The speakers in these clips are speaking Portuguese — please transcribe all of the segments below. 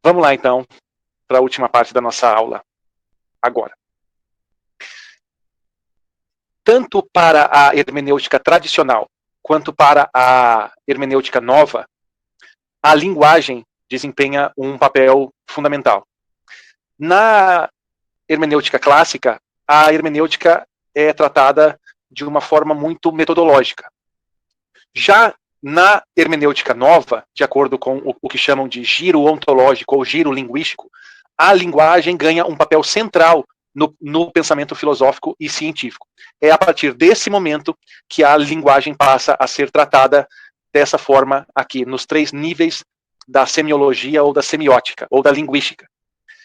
Vamos lá, então, para a última parte da nossa aula, agora. Tanto para a hermenêutica tradicional, quanto para a hermenêutica nova, a linguagem desempenha um papel fundamental. Na hermenêutica clássica, a hermenêutica é tratada de uma forma muito metodológica. Já na hermenêutica nova, de acordo com o que chamam de giro ontológico ou giro linguístico, a linguagem ganha um papel central no pensamento filosófico e científico. É a partir desse momento que a linguagem passa a ser tratada dessa forma aqui, nos 3 níveis da semiologia ou da semiótica, ou da linguística.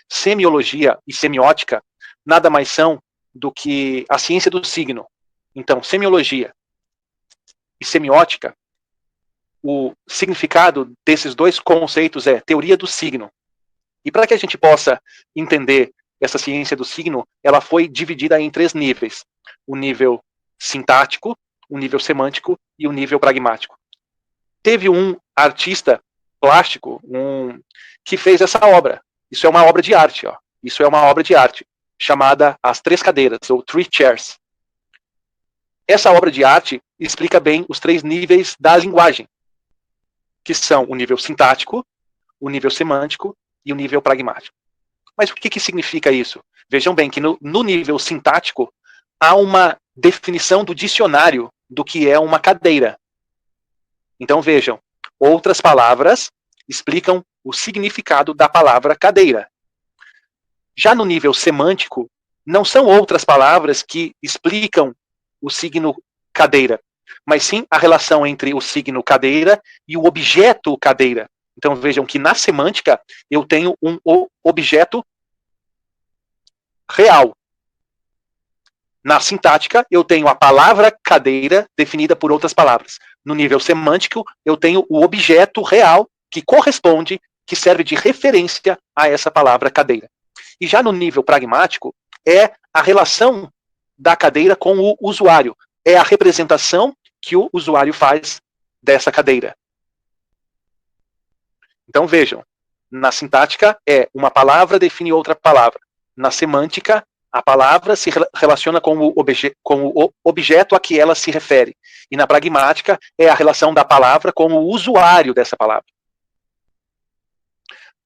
Semiologia e semiótica nada mais são do que a ciência do signo. Então, semiologia e semiótica, o significado desses 2 conceitos é teoria do signo. E para que a gente possa entender essa ciência do signo, ela foi dividida em 3 níveis. O nível sintático, o nível semântico e o nível pragmático. Teve um artista plástico que fez essa obra. Isso é uma obra de arte. Ó. Isso é uma obra de arte, chamada As 3 Cadeiras, ou Three Chairs. Essa obra de arte explica bem os 3 níveis da linguagem, que são o nível sintático, o nível semântico e o nível pragmático. Mas o que significa isso? Vejam bem que no nível sintático há uma definição do dicionário do que é uma cadeira. Então vejam, outras palavras explicam o significado da palavra cadeira. Já no nível semântico, não são outras palavras que explicam o signo cadeira, mas sim a relação entre o signo cadeira e o objeto cadeira. Então vejam que na semântica eu tenho um objeto real. Na sintática eu tenho a palavra cadeira definida por outras palavras. No nível semântico eu tenho o objeto real que corresponde, que serve de referência a essa palavra cadeira. E já no nível pragmático é a relação da cadeira com o usuário. É a representação que o usuário faz dessa cadeira. Então vejam, na sintática é uma palavra define outra palavra. Na semântica, a palavra se relaciona com o objeto a que ela se refere. E na pragmática é a relação da palavra com o usuário dessa palavra.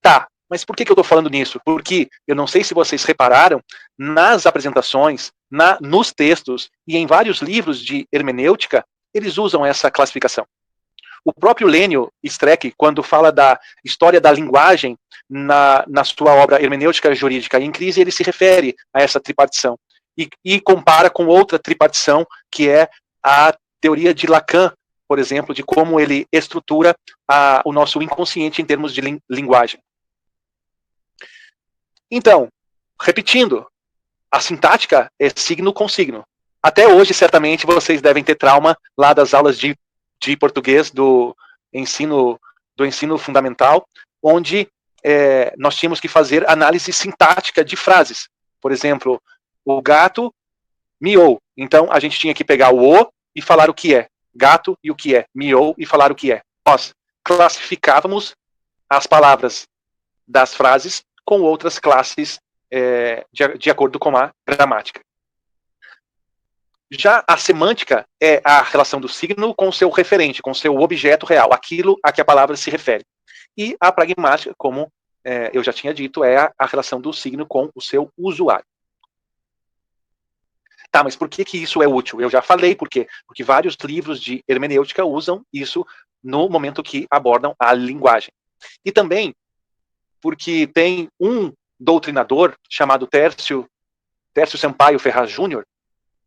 Tá, mas por que eu estou falando nisso? Porque eu não sei se vocês repararam, nas apresentações, nos textos e em vários livros de hermenêutica, eles usam essa classificação. O próprio Lênio Streck, quando fala da história da linguagem na sua obra Hermenêutica Jurídica em Crise, ele se refere a essa tripartição e compara com outra tripartição, que é a teoria de Lacan, por exemplo, de como ele estrutura o nosso inconsciente em termos de linguagem. Então, repetindo, a sintática é signo com signo. Até hoje, certamente, vocês devem ter trauma lá das aulas de português do ensino fundamental, onde nós tínhamos que fazer análise sintática de frases. Por exemplo, o gato miou. Então, a gente tinha que pegar o e falar o que é. Gato e o que é. Miou e falar o que é. Nós classificávamos as palavras das frases com outras classes de acordo com a gramática. Já a semântica é a relação do signo com o seu referente, com o seu objeto real, aquilo a que a palavra se refere. E a pragmática, como eu já tinha dito, é a relação do signo com o seu usuário. Tá, mas por que isso é útil? Eu já falei por quê. Porque vários livros de hermenêutica usam isso no momento que abordam a linguagem. E também porque tem um doutrinador chamado Tércio Sampaio Ferraz Júnior,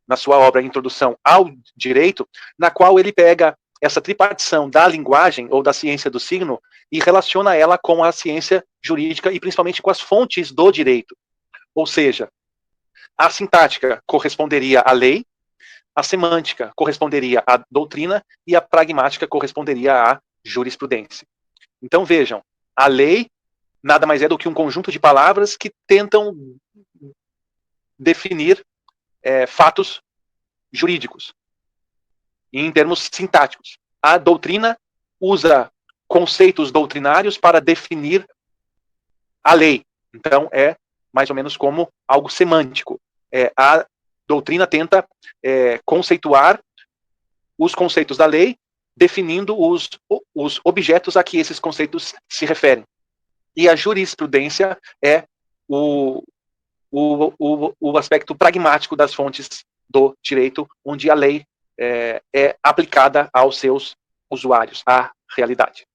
na sua obra Introdução ao Direito, na qual ele pega essa tripartição da linguagem ou da ciência do signo e relaciona ela com a ciência jurídica e principalmente com as fontes do direito. Ou seja, a sintática corresponderia à lei, a semântica corresponderia à doutrina e a pragmática corresponderia à jurisprudência. Então vejam, a lei nada mais é do que um conjunto de palavras que tentam definir fatos jurídicos, em termos sintáticos. A doutrina usa conceitos doutrinários para definir a lei. Então, é mais ou menos como algo semântico. A doutrina tenta conceituar os conceitos da lei, definindo os objetos a que esses conceitos se referem. E a jurisprudência é o aspecto pragmático das fontes do direito, onde a lei é aplicada aos seus usuários, à realidade.